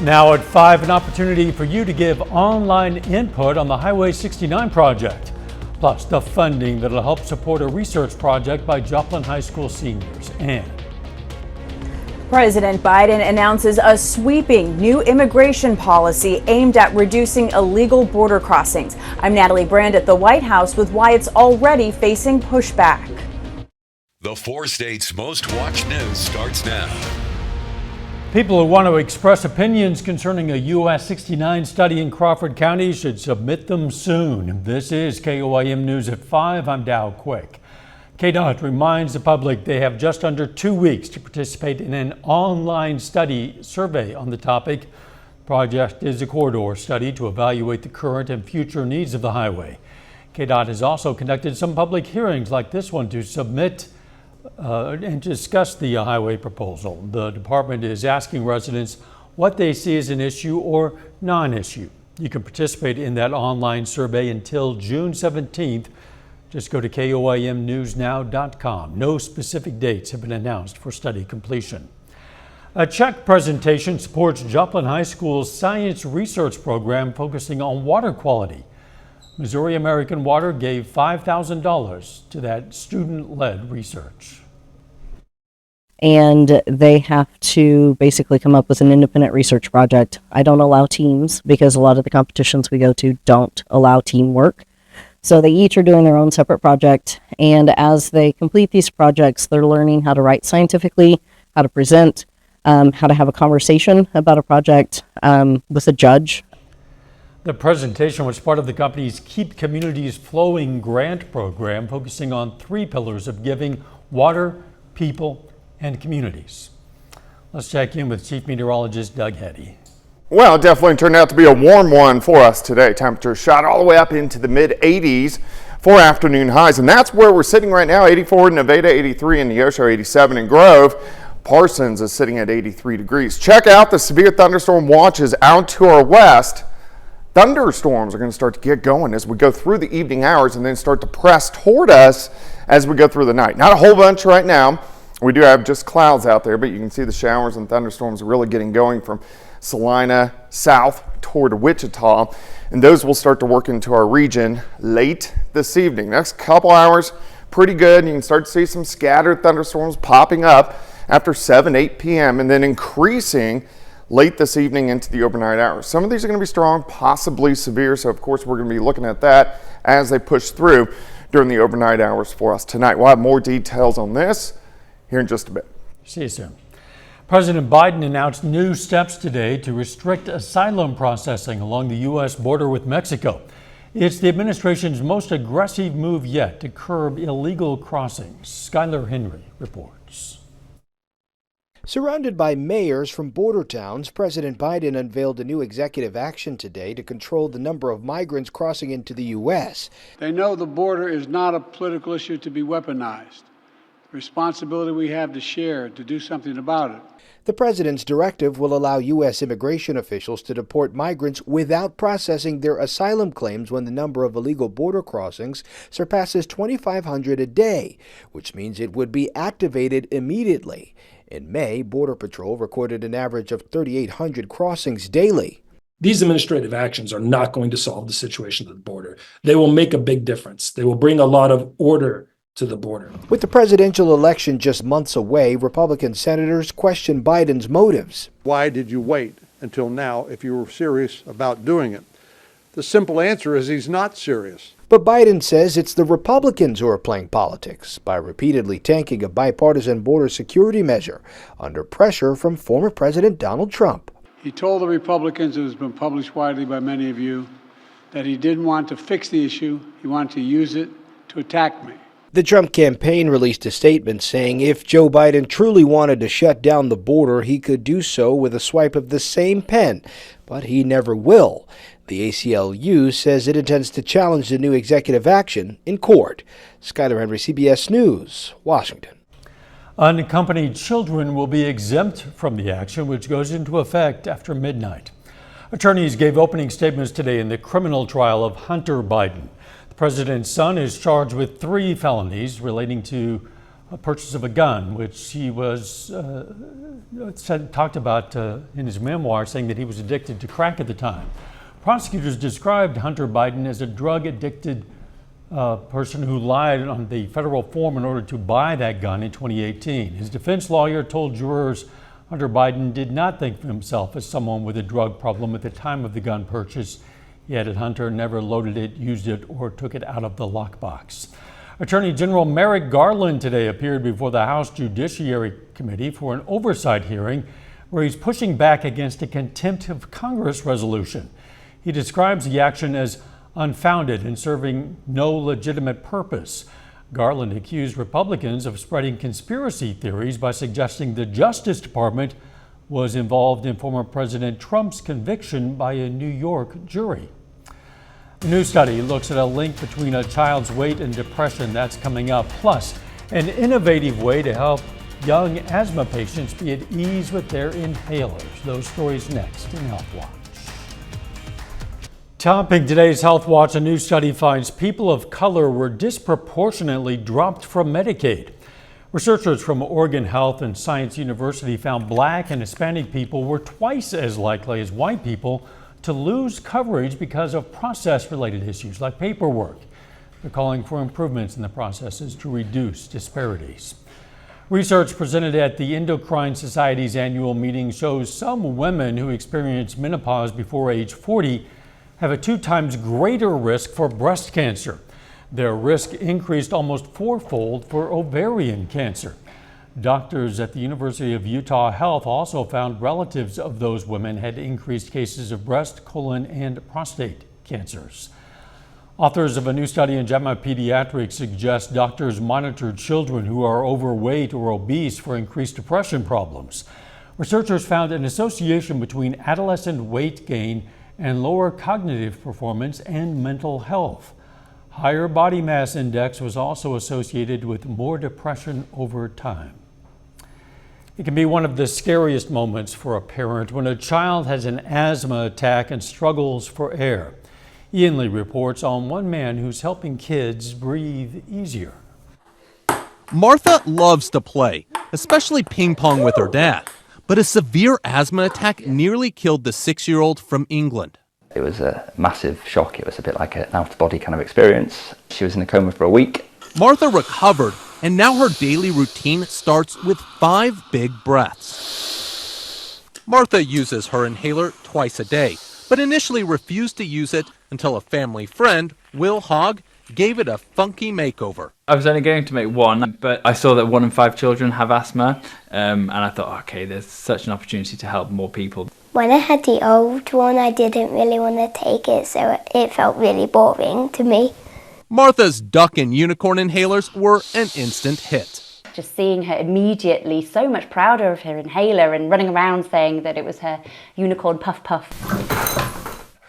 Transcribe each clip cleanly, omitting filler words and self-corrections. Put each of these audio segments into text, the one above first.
Now at 5, an opportunity for you to give online input on the Highway 69 project, plus the funding that'll help support a research project by Joplin High School seniors. And President Biden announces a sweeping new immigration policy aimed at reducing illegal border crossings. I'm Natalie Brand at the White House with why it's already facing pushback. The 4 states' most watched news starts now. people who want to express opinions concerning a US 69 study in Crawford County should submit them soon. This is KOIM News at 5. I'm Dow Quick. KDOT reminds the public they have just under 2 weeks to participate in an online study survey on the topic. The project is a corridor study to evaluate the current and future needs of the highway. KDOT has also conducted some public hearings like this one to submit and discuss the highway proposal. The department is asking residents what they see as an issue or non-issue. You can participate in that online survey until June 17th. Just go to KOIMnewsnow.com. No specific dates have been announced for study completion. A check presentation supports Joplin High School's science research program focusing on water quality. Missouri American Water gave $5,000 to that student-led research. And they have to basically come up with an independent research project. I don't allow teams because a lot of the competitions we go to don't allow teamwork. So they each are doing their own separate project. And as they complete these projects, they're learning how to write scientifically, how to present, how to have a conversation about a project with a judge. The presentation was part of the company's Keep Communities Flowing grant program, focusing on 3 pillars of giving: water, people, and communities. Let's check in with Chief Meteorologist Doug Heddy. Well, it definitely turned out to be a warm one for us today. Temperatures shot all the way up into the mid-80s for afternoon highs, and that's where we're sitting right now. 84 in Nevada, 83 in Neosho, 87 in Grove. Parsons is sitting at 83 degrees. Check out the severe thunderstorm watches out to our west. Thunderstorms are going to start to get going as we go through the evening hours and then start to press toward us as we go through the night. Not a whole bunch right now. We do have just clouds out there, but you can see the showers and thunderstorms are really getting going from Salina south toward Wichita, and those will start to work into our region late this evening. Next couple hours, pretty good. You can start to see some scattered thunderstorms popping up after 7, 8 p.m. and then increasing late this evening into the overnight hours. Some of these are going to be strong, possibly severe, so of course we're going to be looking at that as they push through during the overnight hours for us tonight. We'll have more details on this here in just a bit. See you soon. President Biden announced new steps today to restrict asylum processing along the U.S. border with Mexico. It's the administration's most aggressive move yet to curb illegal crossings. Skylar Henry reports. Surrounded by mayors from border towns, President Biden unveiled a new executive action today to control the number of migrants crossing into the U.S. They know the border is not a political issue to be weaponized. The responsibility we have to share to do something about it. The president's directive will allow U.S. immigration officials to deport migrants without processing their asylum claims when the number of illegal border crossings surpasses 2,500 a day, which means it would be activated immediately. In May, Border Patrol recorded an average of 3,800 crossings daily. These administrative actions are not going to solve the situation at the border. They will make a big difference. They will bring a lot of order to the border. With the presidential election just months away, Republican senators question Biden's motives. Why did you wait until now if you were serious about doing it? The simple answer is he's not serious. But Biden says it's the Republicans who are playing politics by repeatedly tanking a bipartisan border security measure under pressure from former President Donald Trump. He told the Republicans, it has been published widely by many of you, that he didn't want to fix the issue. He wanted to use it to attack me. The Trump campaign released a statement saying if Joe Biden truly wanted to shut down the border, he could do so with a swipe of the same pen, but he never will. The ACLU says it intends to challenge the new executive action in court. Skylar Henry, CBS News, Washington. Unaccompanied children will be exempt from the action, which goes into effect after midnight. Attorneys gave opening statements today in the criminal trial of Hunter Biden. The president's son is charged with 3 felonies relating to purchase of a gun, which he was talked about in his memoir, saying that he was addicted to crack at the time. Prosecutors described Hunter Biden as a drug-addicted person who lied on the federal form in order to buy that gun in 2018. His defense lawyer told jurors Hunter Biden did not think of himself as someone with a drug problem at the time of the gun purchase. He added Hunter never loaded it, used it, or took it out of the lockbox. Attorney General Merrick Garland today appeared before the House Judiciary Committee for an oversight hearing where he's pushing back against a contempt of Congress resolution. He describes the action as unfounded and serving no legitimate purpose. Garland accused Republicans of spreading conspiracy theories by suggesting the Justice Department was involved in former President Trump's conviction by a New York jury. A new study looks at a link between a child's weight and depression. That's coming up. Plus, an innovative way to help young asthma patients be at ease with their inhalers. Those stories next in Health Watch. Topping today's Health Watch, a new study finds people of color were disproportionately dropped from Medicaid. Researchers from Oregon Health and Science University found Black and Hispanic people were twice as likely as white people to lose coverage because of process-related issues like paperwork. They're calling for improvements in the processes to reduce disparities. Research presented at the Endocrine Society's annual meeting shows some women who experience menopause before age 40 have a 2 times greater risk for breast cancer. Their risk increased almost 4-fold for ovarian cancer. Doctors at the University of Utah Health also found relatives of those women had increased cases of breast, colon, and prostate cancers. Authors of a new study in JAMA Pediatrics suggest doctors monitor children who are overweight or obese for increased depression problems. Researchers found an association between adolescent weight gain and lower cognitive performance and mental health. Higher body mass index was also associated with more depression over time. It can be one of the scariest moments for a parent when a child has an asthma attack and struggles for air. Ian Lee reports on one man who's helping kids breathe easier. Martha loves to play, especially ping pong with her dad. But a severe asthma attack nearly killed the 6-year-old from England. It was a massive shock. It was a bit like an out-of-body kind of experience. She was in a coma for a week. Martha recovered, and now her daily routine starts with 5 big breaths. Martha uses her inhaler twice a day, but initially refused to use it until a family friend, Will Hogg, gave it a funky makeover. I was only going to make one, but I saw that 1 in 5 children have asthma, and I thought, okay, there's such an opportunity to help more people. When I had the old one, I didn't really want to take it, so it felt really boring to me. Martha's duck and unicorn inhalers were an instant hit. Just seeing her immediately so much prouder of her inhaler and running around saying that it was her unicorn puff puff.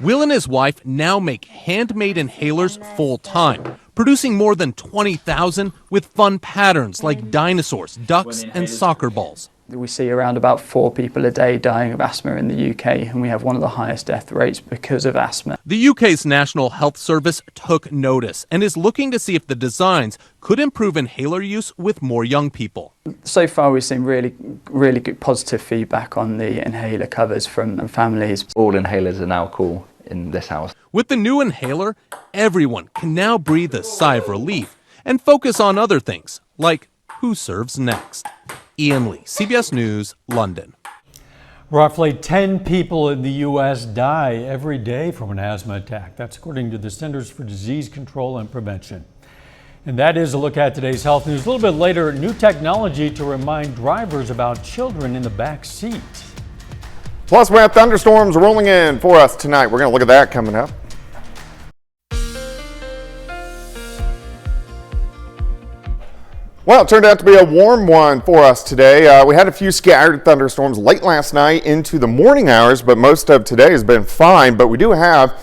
Will and his wife now make handmade inhalers full-time, producing more than 20,000 with fun patterns like dinosaurs, ducks, and soccer balls. We see around about 4 people a day dying of asthma in the UK, and we have one of the highest death rates because of asthma. The UK's National Health Service took notice and is looking to see if the designs could improve inhaler use with more young people. So far we've seen really good positive feedback on the inhaler covers from families. All inhalers are now cool in this house. With the new inhaler, everyone can now breathe a sigh of relief and focus on other things, like who serves next. Ian Lee, CBS News, London. Roughly 10 people in the U.S. die every day from an asthma attack. That's according to the Centers for Disease Control and Prevention. And that is a look at today's health news. A little bit later, new technology to remind drivers about children in the back seat. Plus, we have thunderstorms rolling in for us tonight. We're going to look at that coming up. Well, it turned out to be a warm one for us today. We had a few scattered thunderstorms late last night into the morning hours, but most of today has been fine. But we do have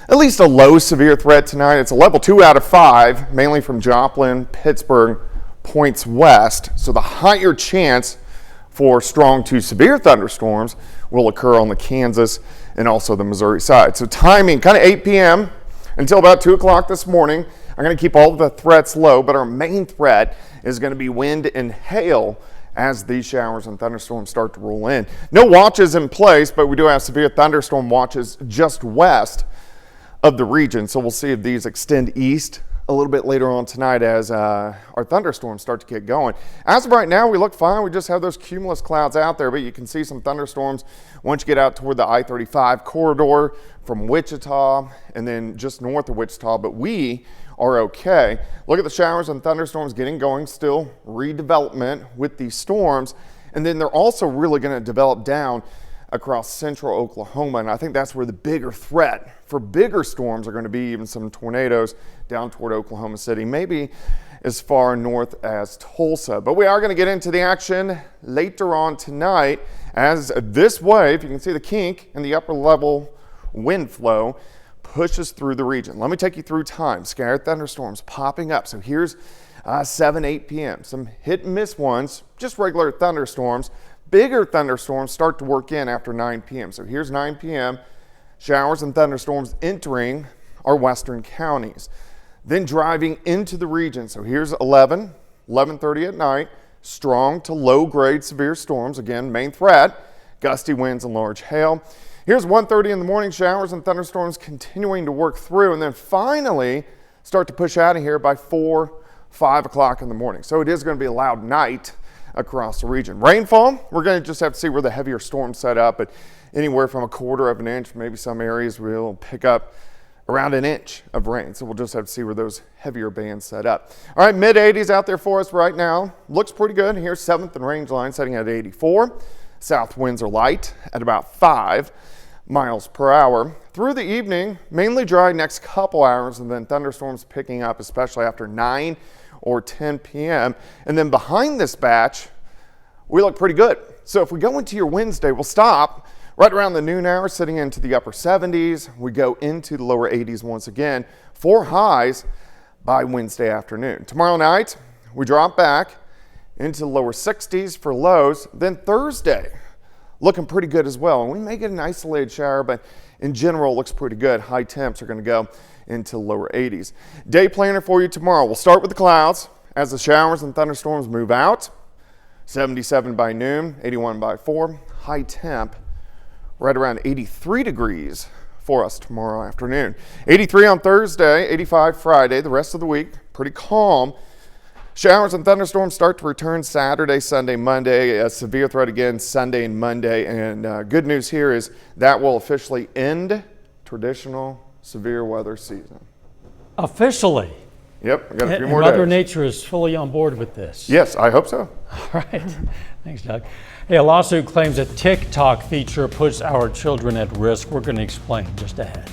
at least a low severe threat tonight. It's a level 2 out of 5, mainly from Joplin, Pittsburgh, points west. So the higher chance for strong to severe thunderstorms will occur on the Kansas and also the Missouri side. So timing, kind of 8 p.m. until about 2 o'clock this morning. I'm going to keep all of the threats low, but our main threat is going to be wind and hail as these showers and thunderstorms start to roll in. No watches in place, but we do have severe thunderstorm watches just west of the region. So we'll see if these extend east a little bit later on tonight as our thunderstorms start to get going. As of right now, we look fine. We just have those cumulus clouds out there, but you can see some thunderstorms once you get out toward the I-35 corridor from Wichita and then just north of Wichita, but we are okay. Look at the showers and thunderstorms getting going, still redevelopment with these storms, and then they're also really going to develop down across central Oklahoma, and I think that's where the bigger threat for bigger storms are going to be, even some tornadoes down toward Oklahoma City, maybe as far north as Tulsa. But we are going to get into the action later on tonight as this wave, you can see the kink in the upper level wind flow, pushes through the region. Let me take you through time. Scattered thunderstorms popping up. So here's 7, 8 p.m. Some hit and miss ones, just regular thunderstorms. Bigger thunderstorms start to work in after 9 p.m. So here's 9 p.m. Showers and thunderstorms entering our western counties. Then driving into the region. So here's 11:30 at night. Strong to low grade severe storms. Again, main threat, gusty winds and large hail. Here's 1:30 in the morning, showers and thunderstorms continuing to work through, and then finally start to push out of here by 4, 5 o'clock in the morning. So it is going to be a loud night across the region. Rainfall, we're going to just have to see where the heavier storms set up, but anywhere from 1/4 of an inch, maybe some areas will pick up around an inch of rain. So we'll just have to see where those heavier bands set up. All right, mid-80s out there for us right now. Looks pretty good. Here's 7th and range line setting at 84. South winds are light at about 5 miles per hour. Through the evening, mainly dry next couple hours, and then thunderstorms picking up, especially after 9 or 10 p.m. And then behind this batch, we look pretty good. So if we go into your Wednesday, we'll stop right around the noon hour, sitting into the upper 70s. We go into the lower 80s once again, 4 highs by Wednesday afternoon. Tomorrow night, we drop back into the lower 60s for lows. Then Thursday, looking pretty good as well. And we may get an isolated shower, but in general, it looks pretty good. High temps are going to go into lower 80s. Day planner for you tomorrow. We'll start with the clouds as the showers and thunderstorms move out. 77 by noon, 81 by 4. High temp right around 83 degrees for us tomorrow afternoon. 83 on Thursday, 85 Friday. The rest of the week, pretty calm. Showers and thunderstorms start to return Saturday, Sunday, Monday. A severe threat again Sunday and Monday. And good news here is that will officially end traditional severe weather season. Officially. Yep, I got a few more days. Mother Nature is fully on board with this. Yes, I hope so. All right. Thanks, Doug. Hey, a lawsuit claims a TikTok feature puts our children at risk. We're going to explain just ahead.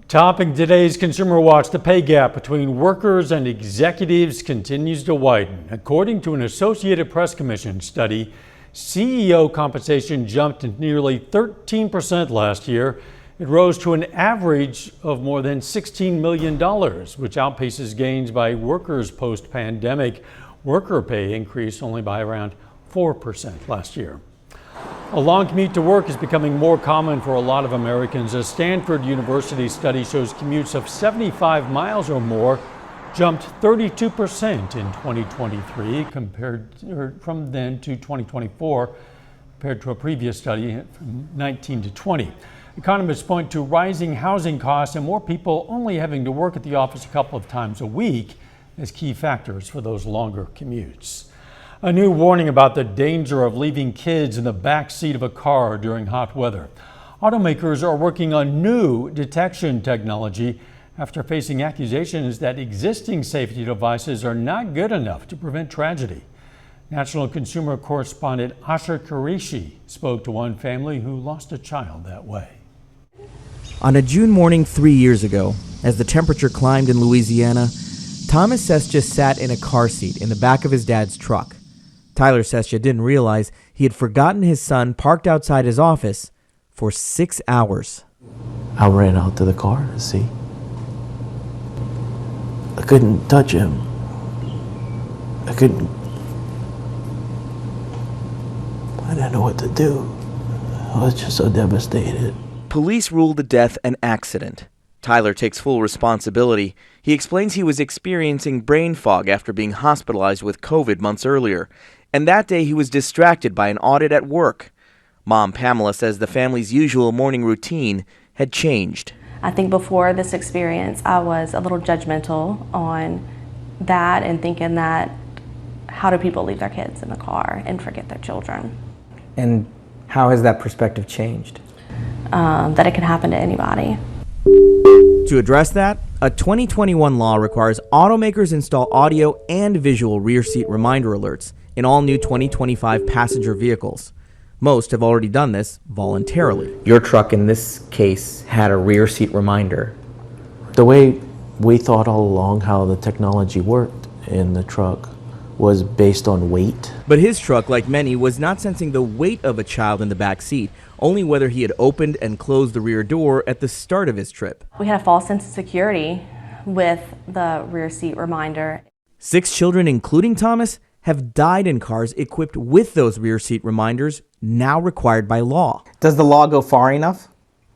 Topping today's Consumer Watch, the pay gap between workers and executives continues to widen. According to an Associated Press Commission study, CEO compensation jumped to nearly 13% last year. It rose to an average of more than $16 million, which outpaces gains by workers post-pandemic. Worker pay increased only by around 4% last year. A long commute to work is becoming more common for a lot of Americans. A Stanford University study shows commutes of 75 miles or more jumped 32% in 2023 from then to 2024, compared to a previous study from 19 to 20. Economists point to rising housing costs and more people only having to work at the office a couple of times a week as key factors for those longer commutes. A new warning about the danger of leaving kids in the back seat of a car during hot weather. Automakers are working on new detection technology after facing accusations that existing safety devices are not good enough to prevent tragedy. National consumer correspondent Asher Qureshi spoke to one family who lost a child that way. On a June morning 3 years ago, as the temperature climbed in Louisiana, Thomas Sestia sat in a car seat in the back of his dad's truck. Tyler Sestia didn't realize he had forgotten his son parked outside his office for 6 hours. I ran out to the car to see. I couldn't touch him. I didn't know what to do. I was just so devastated. Police ruled the death an accident. Tyler takes full responsibility. He explains he was experiencing brain fog after being hospitalized with COVID months earlier, and that day he was distracted by an audit at work. Mom Pamela says the family's usual morning routine had changed. I think before this experience, I was a little judgmental on that and thinking that how do people leave their kids in the car and forget their children? And how has that perspective changed? That it can happen to anybody. To address that, a 2021 law requires automakers install audio and visual rear seat reminder alerts in all new 2025 passenger vehicles. Most have already done this voluntarily. Your truck in this case had a rear seat reminder. The way we thought all along how the technology worked in the truck was based on weight. But his truck, like many, was not sensing the weight of a child in the back seat, only whether he had opened and closed the rear door at the start of his trip. We had a false sense of security with the rear seat reminder. 6 children, including Thomas, have died in cars equipped with those rear seat reminders, now required by law. Does the law go far enough?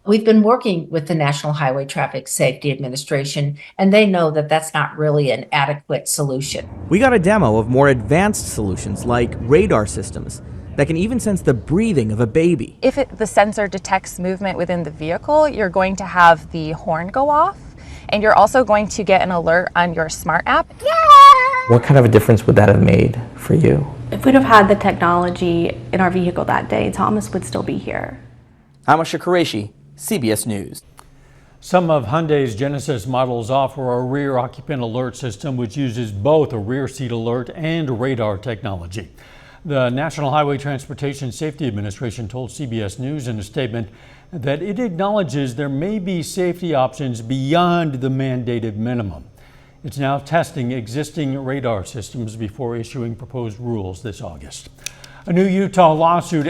We've been working with the National Highway Traffic Safety Administration, and they know that that's not really an adequate solution. We got a demo of more advanced solutions like radar systems that can even sense the breathing of a baby. If the sensor detects movement within the vehicle, you're going to have the horn go off, and you're also going to get an alert on your smart app. What kind of a difference would that have made for you? If we'd have had the technology in our vehicle that day, Thomas would still be here. I'm Asha Qureshi, CBS News. Some of Hyundai's Genesis models offer a rear occupant alert system which uses both a rear seat alert and radar technology. The National Highway Transportation Safety Administration told CBS News in a statement that it acknowledges there may be safety options beyond the mandated minimum. It's now testing existing radar systems before issuing proposed rules this August. A new Utah lawsuit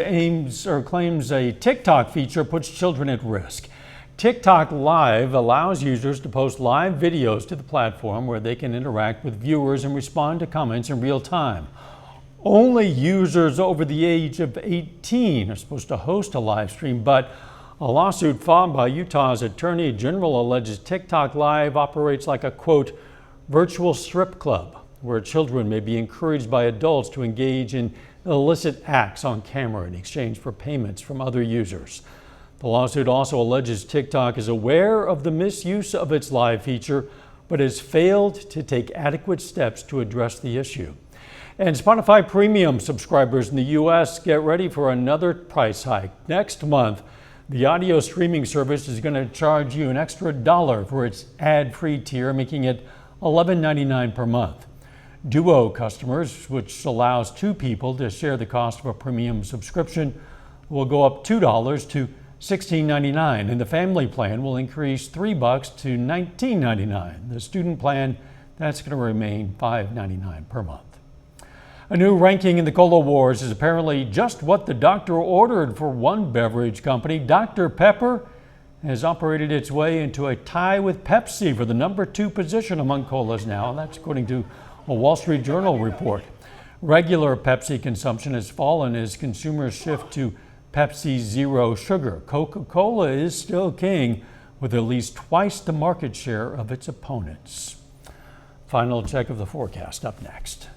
claims a TikTok feature puts children at risk. TikTok Live allows users to post live videos to the platform where they can interact with viewers and respond to comments in real time. Only users over the age of 18 are supposed to host a live stream, but a lawsuit filed by Utah's Attorney General alleges TikTok Live operates like a, quote, virtual strip club, where children may be encouraged by adults to engage in illicit acts on camera in exchange for payments from other users. The lawsuit also alleges TikTok is aware of the misuse of its live feature, but has failed to take adequate steps to address the issue. And Spotify Premium subscribers in the U.S. get ready for another price hike. Next month, the audio streaming service is going to charge you an extra $1 for its ad-free tier, making it $11.99 per month. Duo customers, which allows 2 people to share the cost of a premium subscription, will go up $2 to $16.99, and the family plan will increase $3 to $19.99. The student plan, that's going to remain $5.99 per month. A new ranking in the Cola Wars is apparently just what the doctor ordered for one beverage company. Dr. Pepper has operated its way into a tie with Pepsi for the number 2 position among colas now, and that's according to a Wall Street Journal report. Regular Pepsi consumption has fallen as consumers shift to Pepsi Zero Sugar. Coca-Cola is still king with at least twice the market share of its opponents. Final check of the forecast up next.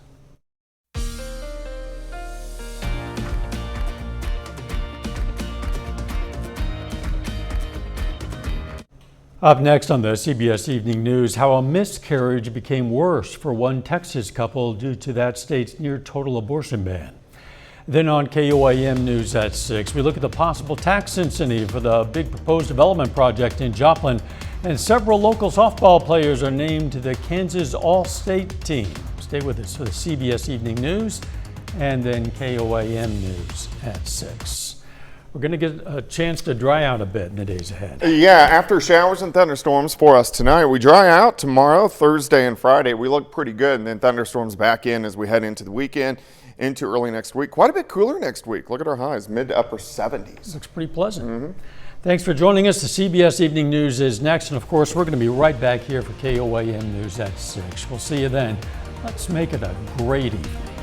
Up next on the CBS Evening News, how a miscarriage became worse for one Texas couple due to that state's near total abortion ban. Then on KOAM News at 6, we look at the possible tax incentive for the big proposed development project in Joplin, and several local softball players are named to the Kansas All-State team. Stay with us for the CBS Evening News and then KOAM News at 6. We're going to get a chance to dry out a bit in the days ahead. Yeah, after showers and thunderstorms for us tonight, we dry out tomorrow, Thursday and Friday. We look pretty good, and then thunderstorms back in as we head into the weekend, into early next week. Quite a bit cooler next week. Look at our highs, mid to upper 70s. Looks pretty pleasant. Thanks for joining us. The CBS Evening News is next, and of course, we're going to be right back here for KOAM News at 6. We'll see you then. Let's make it a great evening.